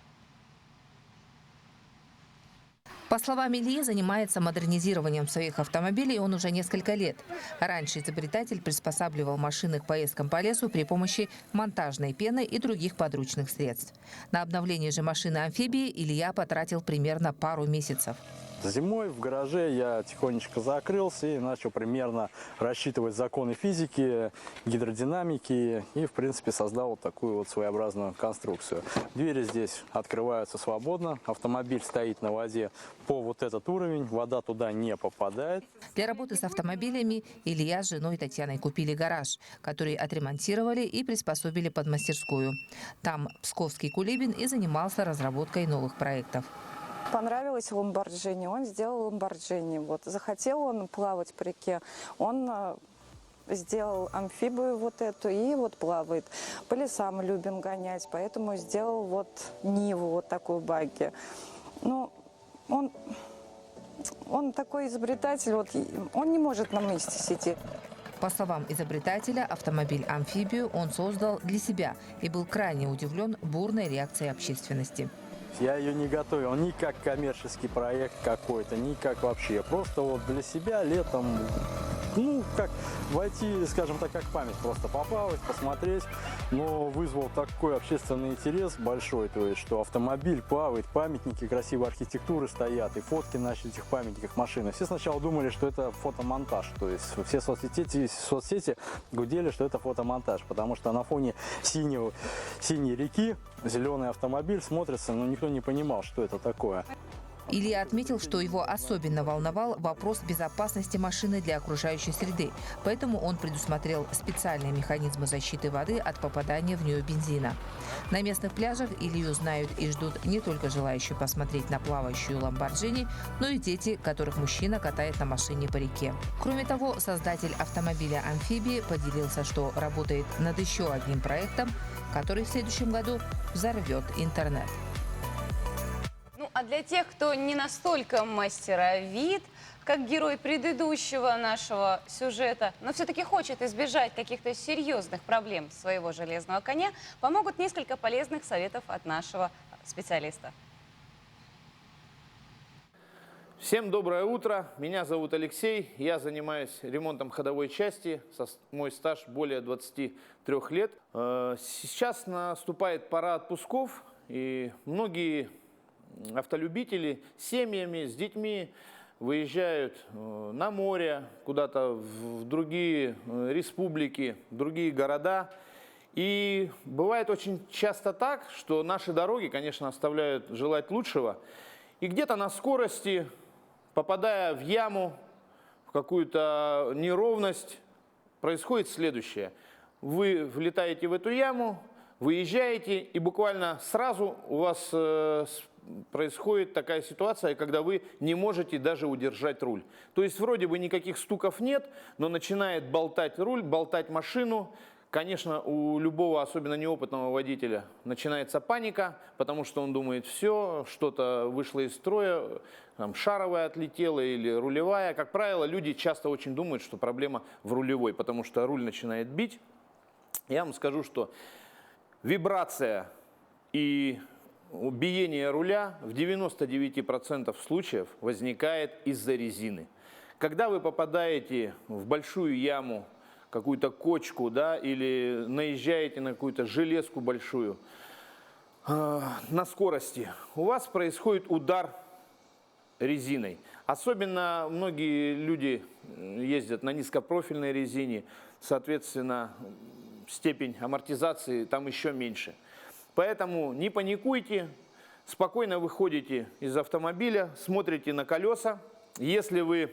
Speaker 16: По словам Ильи, занимается модернизированием своих автомобилей он уже несколько лет. Раньше изобретатель приспосабливал машины к поездкам по лесу при помощи монтажной пены и других подручных средств. На обновление же машины-амфибии Илья потратил примерно пару месяцев.
Speaker 17: Зимой в гараже я тихонечко закрылся и начал примерно рассчитывать законы физики, гидродинамики и, в принципе, создал вот такую вот своеобразную конструкцию. Двери здесь открываются свободно, автомобиль стоит на воде по вот этот уровень, вода туда не попадает.
Speaker 16: Для работы с автомобилями Илья с женой Татьяной купили гараж, который отремонтировали и приспособили под мастерскую. Там псковский Кулибин и занимался разработкой новых проектов.
Speaker 18: Понравилось ламборджини, он сделал ламборджини. Вот. Захотел он плавать по реке, он сделал амфибию вот эту и вот плавает. По лесам любим гонять, поэтому сделал вот Ниву, вот такую багги. Ну, он такой изобретатель, вот, он не может на месте сидеть.
Speaker 16: По словам изобретателя, автомобиль-амфибию он создал для себя и был крайне удивлен бурной реакцией общественности.
Speaker 17: Я ее не готовил ни как коммерческий проект какой-то, ни как вообще. Просто вот для себя летом, ну, как войти, скажем так, как память, просто поплавать, посмотреть. Но вызвал такой общественный интерес большой, то есть, что автомобиль плавает, памятники красивой архитектуры стоят, и фотки на этих памятниках машины. Все сначала думали, что это фотомонтаж, то есть все соцсети гудели, что это фотомонтаж, потому что на фоне синей реки зеленый автомобиль смотрится, но никто не понимал, что это такое.
Speaker 16: Илья отметил, что его особенно волновал вопрос безопасности машины для окружающей среды. Поэтому он предусмотрел специальные механизмы защиты воды от попадания в нее бензина. На местных пляжах Илью знают и ждут не только желающие посмотреть на плавающую ламборджини, но и дети, которых мужчина катает на машине по реке. Кроме того, создатель автомобиля-амфибии поделился, что работает над еще одним проектом, который в следующем году взорвет интернет.
Speaker 1: А для тех, кто не настолько мастеровит, как герой предыдущего нашего сюжета, но все-таки хочет избежать каких-то серьезных проблем своего железного коня, помогут несколько полезных советов от нашего специалиста.
Speaker 19: Всем доброе утро. Меня зовут Алексей. Я занимаюсь ремонтом ходовой части. Мой стаж более 23 лет. Сейчас наступает пора отпусков, и многие автолюбители с семьями, с детьми выезжают на море, куда-то в другие республики, в другие города. И бывает очень часто так, что наши дороги, конечно, оставляют желать лучшего. И где-то на скорости, попадая в яму, в какую-то неровность, происходит следующее. Вы влетаете в эту яму, выезжаете, и буквально сразу у вас происходит такая ситуация, когда вы не можете даже удержать руль. То есть вроде бы никаких стуков нет, но начинает болтать руль, болтать машину. Конечно, у любого, особенно неопытного водителя, начинается паника, потому что он думает, все, что-то вышло из строя, там, шаровая отлетела или рулевая. Как правило, люди часто очень думают, что проблема в рулевой, потому что руль начинает бить. Я вам скажу, что вибрация и биение руля в 99% случаев возникает из-за резины. Когда вы попадаете в большую яму, какую-то кочку, да, или наезжаете на какую-то железку большую на скорости, у вас происходит удар резиной. Особенно многие люди ездят на низкопрофильной резине, соответственно, степень амортизации там еще меньше. Поэтому не паникуйте, спокойно выходите из автомобиля, смотрите на колеса. Если вы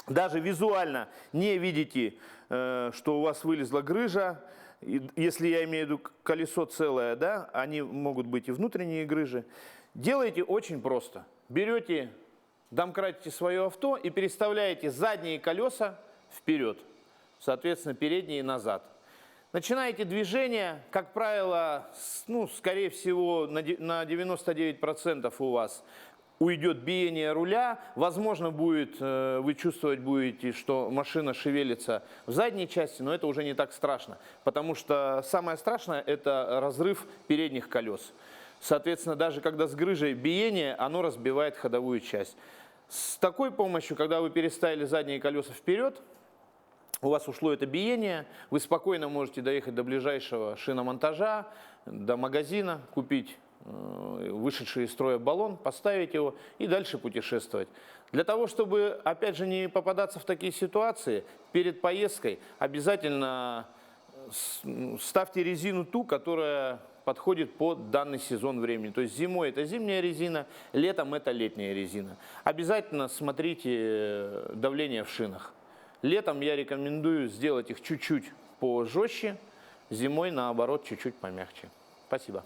Speaker 19: даже визуально не видите, что у вас вылезла грыжа, если я имею в виду колесо целое, да, они могут быть и внутренние грыжи, делайте очень просто. Берете, домкратите свое авто и переставляете задние колеса вперед, соответственно, передние назад. Начинаете движение, как правило, ну, скорее всего, на 99% у вас уйдет биение руля. Возможно, будет, вы чувствовать будете, что машина шевелится в задней части, но это уже не так страшно, потому что самое страшное – это разрыв передних колес. Соответственно, даже когда с грыжей биение, оно разбивает ходовую часть. С такой помощью, когда вы переставили задние колеса вперед, у вас ушло это биение, вы спокойно можете доехать до ближайшего шиномонтажа, до магазина, купить вышедший из строя баллон, поставить его и дальше путешествовать. Для того, чтобы, опять же, не попадаться в такие ситуации, перед поездкой обязательно ставьте резину ту, которая подходит под данный сезон времени. То есть зимой это зимняя резина, летом это летняя резина. Обязательно смотрите давление в шинах. Летом я рекомендую сделать их чуть-чуть пожестче, зимой, наоборот, чуть-чуть помягче. Спасибо.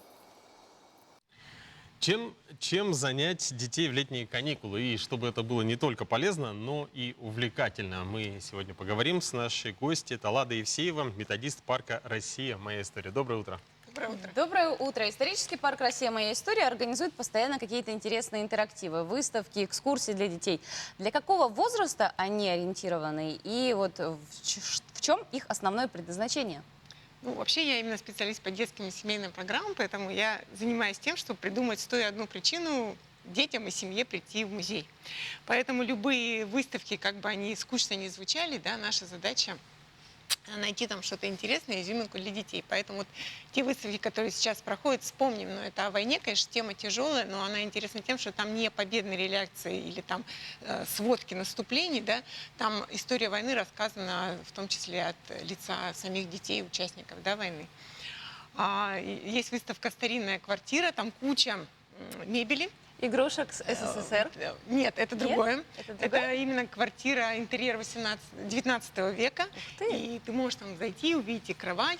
Speaker 2: Чем занять детей в летние каникулы? И чтобы это было не только полезно, но и увлекательно. Мы сегодня поговорим с нашей гостьей. Это Лада Евсеева, методист парка «Россия. Моя история». Доброе утро.
Speaker 1: Доброе утро. Доброе утро. Исторический парк «Россия. Моя история» организует постоянно какие-то интересные интерактивы, выставки, экскурсии для детей. Для какого возраста они ориентированы? И вот в чем их основное предназначение?
Speaker 20: Ну, вообще я именно специалист по детским и семейным программам, поэтому я занимаюсь тем, чтобы придумать 101 причину детям и семье прийти в музей. Поэтому любые выставки, как бы они скучно не звучали, да, наша задача найти там что-то интересное, изюминку для детей. Поэтому вот те выставки, которые сейчас проходят, вспомним, но это о войне, конечно, тема тяжелая, но она интересна тем, что там не победные реляции или там сводки наступлений, да, там история войны рассказана в том числе от лица самих детей, участников, да, войны. Есть выставка «Старинная квартира», там куча мебели.
Speaker 1: Игрушек с СССР?
Speaker 20: Нет, это другое.
Speaker 1: Это
Speaker 20: Это именно квартира, интерьер 19 века. И ты можешь там зайти, увидеть и кровать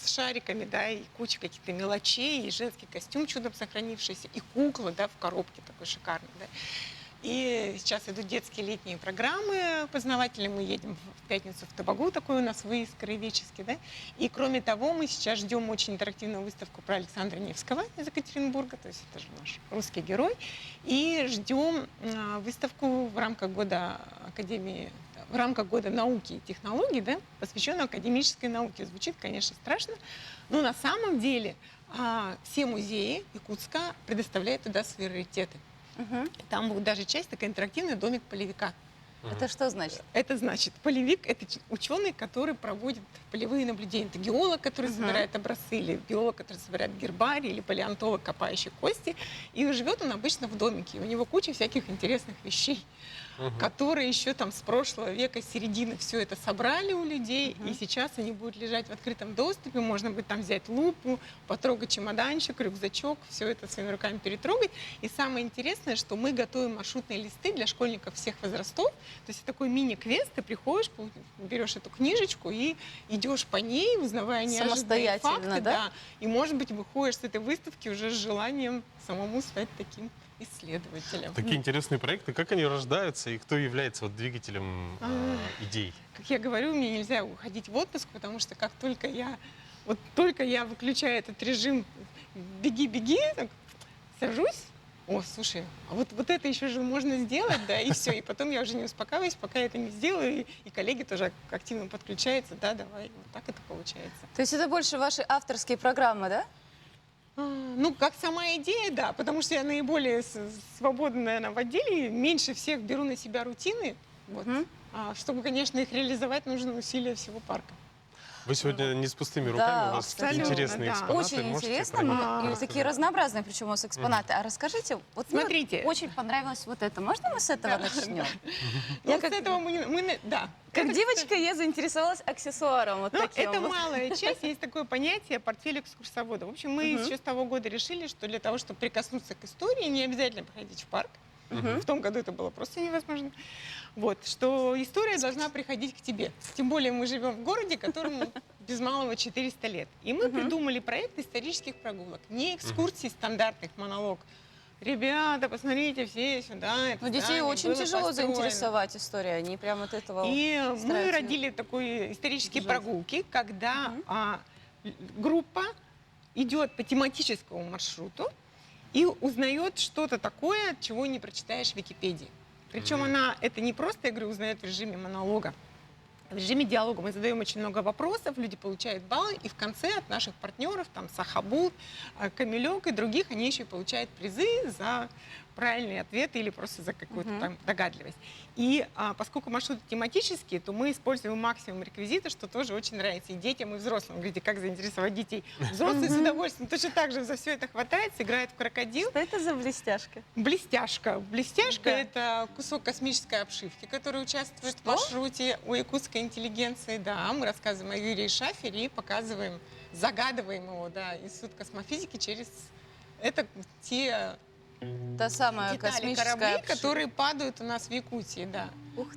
Speaker 20: с шариками, да, и куча каких-то мелочей, и женский костюм чудом сохранившийся, и кукла, да, в коробке такой шикарной, да. И сейчас идут детские летние программы познавательные. Мы едем в пятницу в Табагу, такой у нас выезд краеведческий, да. И кроме того, мы сейчас ждем очень интерактивную выставку про Александра Невского из Екатеринбурга, то есть это же наш русский герой. И ждем выставку в рамках года Академии, в рамках года науки и технологий, да, посвященную академической науке. Звучит, конечно, страшно, но на самом деле все музеи Якутска предоставляют туда свои раритеты. Там будет даже часть такая интерактивный домик полевика.
Speaker 1: Это что значит?
Speaker 20: Это значит, полевик — это ученый, который проводит полевые наблюдения. Это геолог, который собирает образцы, или биолог, который собирает гербарий, или палеонтолог, копающий кости. И живет он обычно в домике. И у него куча всяких интересных вещей, которые еще там с прошлого века, середины, все это собрали у людей. И сейчас они будут лежать в открытом доступе. Можно будет там взять лупу, потрогать чемоданчик, рюкзачок, все это своими руками перетрогать. И самое интересное, что мы готовим маршрутные листы для школьников всех возрастов. То есть это такой мини-квест, ты приходишь, берешь эту книжечку и идешь по ней, узнавая неожиданные факты. Да? И, может быть, выходишь с этой выставки уже с желанием самому стать таким исследователем.
Speaker 2: Такие интересные проекты. Как они рождаются и кто является вот двигателем идей?
Speaker 20: Как я говорю, мне нельзя уходить в отпуск, потому что как только я выключаю этот режим «беги-беги», сажусь. О, слушай, а вот это еще же можно сделать, да, и все. И потом я уже не успокаиваюсь, пока я это не сделаю, и коллеги тоже активно подключаются, да, давай, вот так это получается.
Speaker 1: То есть это больше ваши авторские программы, да?
Speaker 20: Ну, как сама идея, да, потому что я наиболее свободна, наверное, в отделе, меньше всех беру на себя рутины, вот. Чтобы, конечно, их реализовать, нужно усилия всего парка.
Speaker 2: Вы сегодня не с пустыми руками, у вас интересные экспонаты.
Speaker 1: Очень интересно, и такие разнообразные, причем у вас экспонаты. А расскажите, вот
Speaker 20: смотрите,
Speaker 1: мне очень понравилось вот это. Можно мы с этого начнем?
Speaker 20: Я с этого да.
Speaker 1: Как девочка я заинтересовалась аксессуаром вот таким.
Speaker 20: Это малая часть, есть такое понятие портфель экскурсовода. В общем, мы еще с того года решили, что для того, чтобы прикоснуться к истории, не обязательно приходить в парк. В том году это было просто невозможно. Вот, что история должна приходить к тебе. Тем более мы живем в городе, которому без малого 400 лет. И мы придумали проект исторических прогулок. Не экскурсий стандартных, монолог. Ребята, посмотрите, все сюда.
Speaker 1: Но детей очень тяжело заинтересовать историей. Они прямо от этого
Speaker 20: И мы родили такие исторические прогулки, когда группа идет по тематическому маршруту и узнает что-то такое, чего не прочитаешь в Википедии. Причем это не просто, я говорю, узнает в режиме монолога. В режиме диалога мы задаем очень много вопросов, люди получают баллы, и в конце от наших партнеров, там, Сахабул, Камелек и других, они еще получают призы за правильный ответ или просто за какую-то там догадливость. И поскольку маршруты тематические, то мы используем максимум реквизита, что тоже очень нравится и детям, и взрослым. Говорите, как заинтересовать детей? Взрослые с удовольствием точно так же за все это хватается, играет в крокодил.
Speaker 1: Что это за блестяшка?
Speaker 20: Блестяшка. Блестяшка — это кусок космической обшивки, который участвует в маршруте у якутской интеллигенции. Да, мы рассказываем о Юрии Шафере и показываем, загадываем его, да, институт космофизики через это
Speaker 1: Та самая
Speaker 20: детали
Speaker 1: космическая
Speaker 20: кораблей,
Speaker 1: обшивка.
Speaker 20: которые падают у нас в Якутии, да.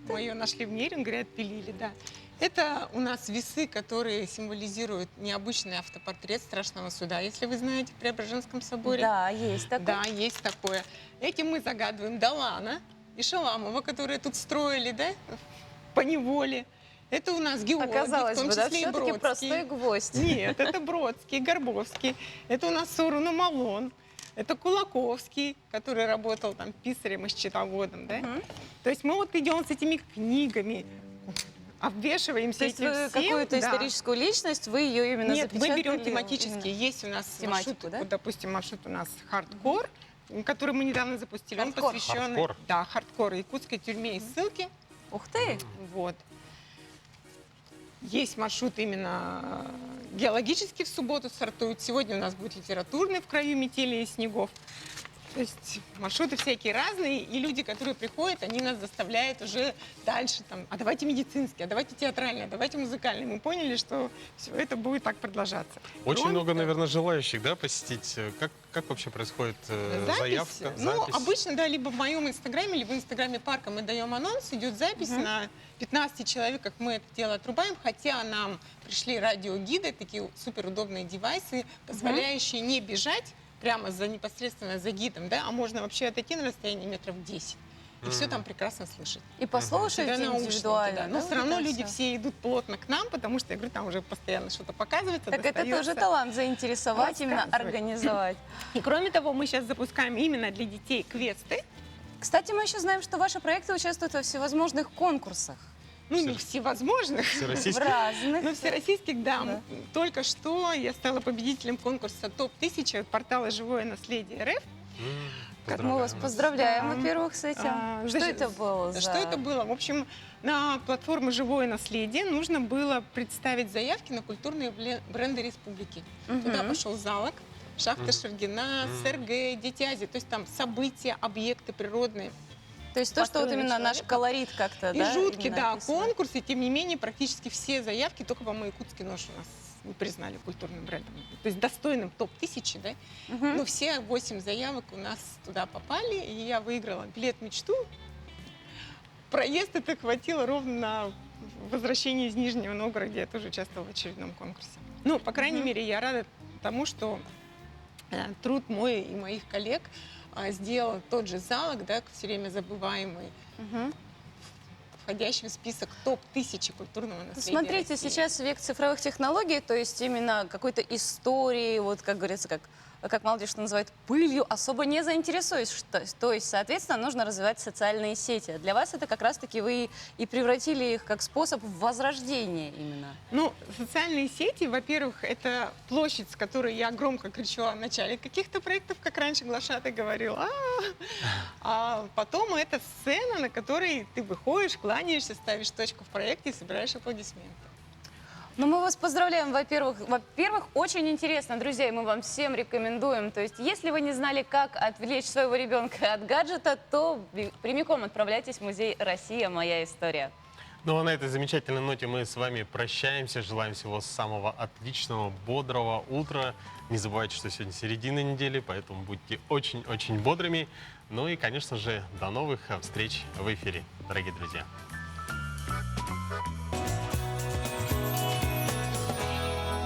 Speaker 20: Мы ее нашли в Нерингаре, отпилили, да. Это у нас весы, которые символизируют необычный автопортрет Страшного Суда, если вы знаете, в Преображенском соборе.
Speaker 1: Да, есть такое.
Speaker 20: Да, есть такое. Этим мы загадываем Далана и Шаламова, которые тут строили, да, по неволе. Это у нас геологи,
Speaker 1: Оказалось
Speaker 20: в том
Speaker 1: бы, да,
Speaker 20: числе и
Speaker 1: все-таки
Speaker 20: Бродский.
Speaker 1: простой гвоздь.
Speaker 20: Нет, это Бродский, Горбовский. Это у нас Соруна Малон. Это Кулаковский, который работал там писарем и счетоводом, да? То есть мы вот идем с этими книгами, обвешиваемся
Speaker 1: То есть
Speaker 20: этим
Speaker 1: вы
Speaker 20: всем.
Speaker 1: какую-то историческую личность, вы ее именно
Speaker 20: Нет,
Speaker 1: запечатали?
Speaker 20: мы берем тематические. Есть у нас
Speaker 1: тематику,
Speaker 20: маршрут,
Speaker 1: да?
Speaker 20: вот, допустим, маршрут у нас «Хардкор», который мы недавно запустили. Он посвящен хардкору, якутской тюрьме и ссылке.
Speaker 1: Ух ты!
Speaker 20: Вот. Есть маршрут именно геологический, в субботу стартует. Сегодня у нас будет литературный в краю метели и снегов. То есть маршруты всякие разные, и люди, которые приходят, они нас заставляют уже дальше, там, а давайте медицинский, а давайте театральный, а давайте музыкальный. Мы поняли, что все это будет так продолжаться.
Speaker 2: Очень много, наверное, желающих, да, посетить. Как вообще происходит заявка?
Speaker 20: Ну, обычно, да, либо в моем инстаграме, либо в инстаграме парка мы даем анонс, идет запись на 15 человек, как мы это дело отрубаем, хотя нам пришли радиогиды, такие суперудобные девайсы, позволяющие не бежать прямо непосредственно за гидом, да, а можно вообще отойти на расстояние метров 10. И все там прекрасно слышать.
Speaker 1: И послушать индивидуально.
Speaker 20: Да. Но все равно люди все идут плотно к нам, потому что, я говорю, там уже постоянно что-то показывается,
Speaker 1: Так это тоже талант заинтересовать, именно организовать.
Speaker 20: И кроме того, мы сейчас запускаем именно для детей квесты.
Speaker 1: Кстати, мы еще знаем, что ваши проекты участвуют во всевозможных конкурсах.
Speaker 20: Ну, не всевозможных.
Speaker 1: Всероссийских? В разных.
Speaker 20: Ну, всероссийских, да. Только что я стала победителем конкурса ТОП-1000 от портала «Живое наследие РФ».
Speaker 1: Как мы вас поздравляем, во-первых, с этим. Что это было?
Speaker 20: Что это было? В общем, на платформе «Живое наследие» нужно было представить заявки на культурные бренды республики. Туда пошел залог, шахта Шергина, СРГ, Дети Азии. То есть там события, объекты природные.
Speaker 1: То есть то, что вот именно наш колорит как-то, да?
Speaker 20: И жуткий, да, конкурс, и тем не менее практически все заявки, только, по-моему, якутский нож у нас не признали культурным брендом. То есть достойным ТОП-1000, да? Но все 8 заявок у нас туда попали, и я выиграла билет в мечту. Проезд это хватило ровно на возвращение из Нижнего Новгорода, где я тоже участвовала в очередном конкурсе. Ну, по крайней мере, я рада тому, что труд мой и моих коллег сделал тот же залог, да, все время забываемый, входящий в список ТОП-1000 культурного наследия.
Speaker 1: Смотрите,
Speaker 20: России.
Speaker 1: сейчас век цифровых технологий, то есть именно какой-то истории, вот как говорится, как молодежь что называет, пылью, особо не заинтересуюсь. То есть, соответственно, нужно развивать социальные сети. Для вас это как раз-таки вы и превратили их как способ возрождения именно.
Speaker 20: Ну, социальные сети, во-первых, это площадь, с которой я громко кричу о начале каких-то проектов, как раньше Глашатый говорил. А потом это сцена, на которой ты выходишь, кланяешься, ставишь точку в проекте и собираешь аплодисменты.
Speaker 1: Ну, мы вас поздравляем, во-первых, очень интересно, друзья, и мы вам всем рекомендуем. То есть, если вы не знали, как отвлечь своего ребенка от гаджета, то прямиком отправляйтесь в музей «Россия. Моя история».
Speaker 2: Ну а на этой замечательной ноте мы с вами прощаемся. Желаем всего самого отличного, бодрого утра. Не забывайте, что сегодня середина недели, поэтому будьте очень-очень бодрыми. Ну и, конечно же, до новых встреч в эфире, дорогие друзья.